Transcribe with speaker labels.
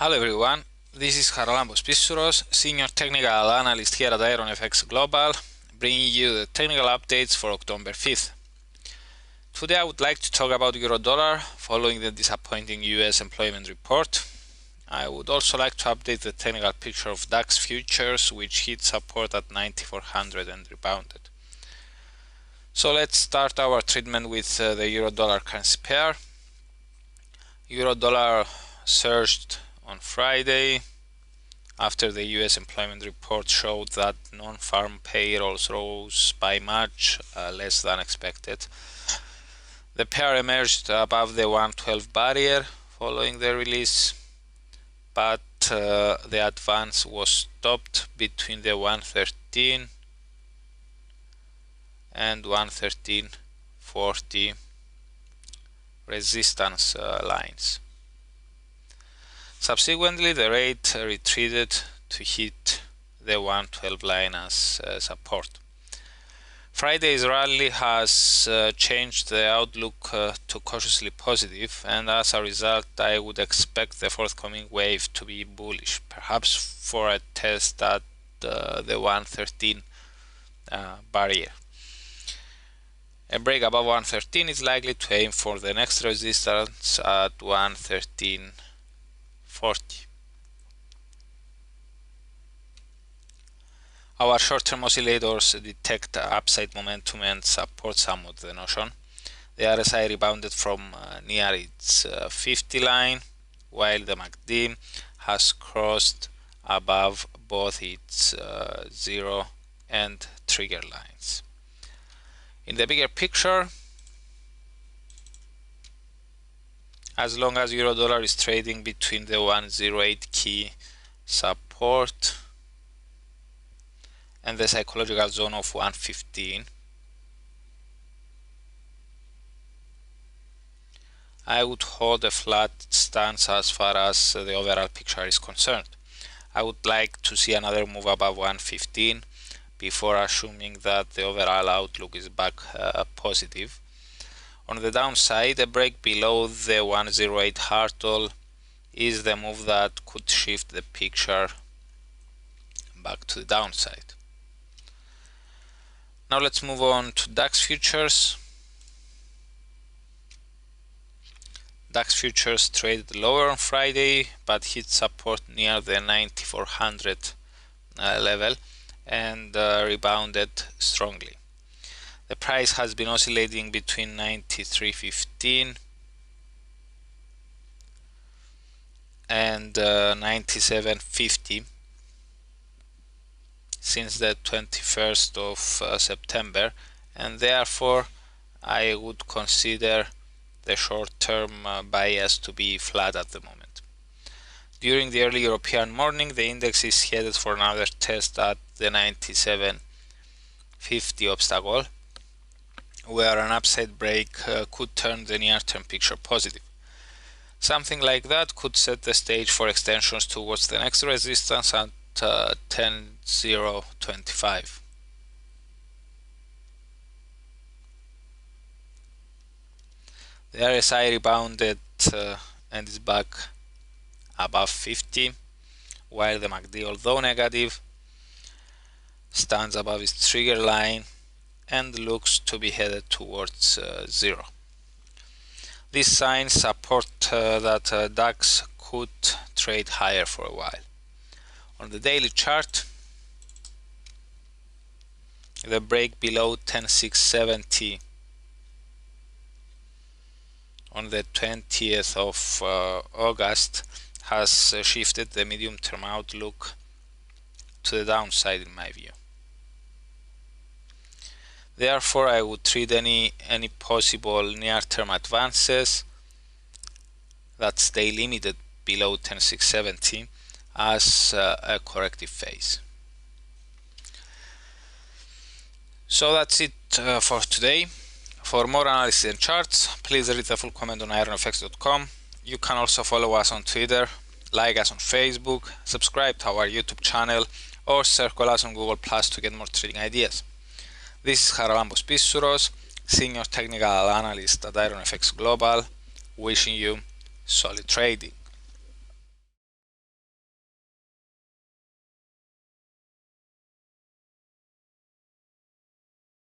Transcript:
Speaker 1: Hello everyone, this is Haralambos Pissouros, Senior Technical Analyst here at IronFX Global, bringing you the technical updates for October 5th. Today I would like to talk about Euro-Dollar following the disappointing US employment report. I would also like to update the technical picture of DAX futures, which hit support at 9400 and rebounded. So let's start our treatment with the Euro-Dollar currency pair. Euro-Dollar surged on Friday after the US employment report showed that non-farm payrolls rose by much less than expected. The pair emerged above the 112 barrier following the release, but the advance was stopped between the 113 and 113.40 resistance lines. Subsequently, the rate retreated to hit the 112 line as support. Friday's rally has changed the outlook to cautiously positive, and as a result I would expect the forthcoming wave to be bullish, perhaps for a test at the 113 barrier. A break above 113 is likely to aim for the next resistance at 113.40. Our short-term oscillators detect upside momentum and support somewhat the notion. The RSI rebounded from near its 50 line, while the MACD has crossed above both its 0 and trigger lines. In the bigger picture, as long as Euro-Dollar is trading between the 108 key support and the psychological zone of 115, I would hold a flat stance as far as the overall picture is concerned. I would like to see another move above 115 before assuming that the overall outlook is back positive. On the downside, a break below the 108 hurdle is the move that could shift the picture back to the downside. Now let's move on to DAX futures. DAX futures traded lower on Friday but hit support near the 9400 level and rebounded strongly. The price has been oscillating between 93.15 and 97.50 since the 21st of September, and therefore I would consider the short-term bias to be flat at the moment. During the early European morning, the index is headed for another test at the 97.50 obstacle, where an upside break could turn the near-term picture positive. Something like that could set the stage for extensions towards the next resistance at 10.025. The RSI rebounded and is back above 50, while the MACD, although negative, stands above its trigger line and looks to be headed towards 0. These signs support that DAX could trade higher for a while. On the daily chart, the break below 10.670 on the 20th of August has shifted the medium-term outlook to the downside in my view. Therefore, I would treat any possible near-term advances that stay limited below 10.670 as a corrective phase. So that's it for today. For more analysis and charts, please read the full comment on IronFX.com. You can also follow us on Twitter, like us on Facebook, subscribe to our YouTube channel, or circle us on Google Plus to get more trading ideas. This is Haralambos Pissouros, Senior Technical Analyst at IronFX Global, wishing you solid trading.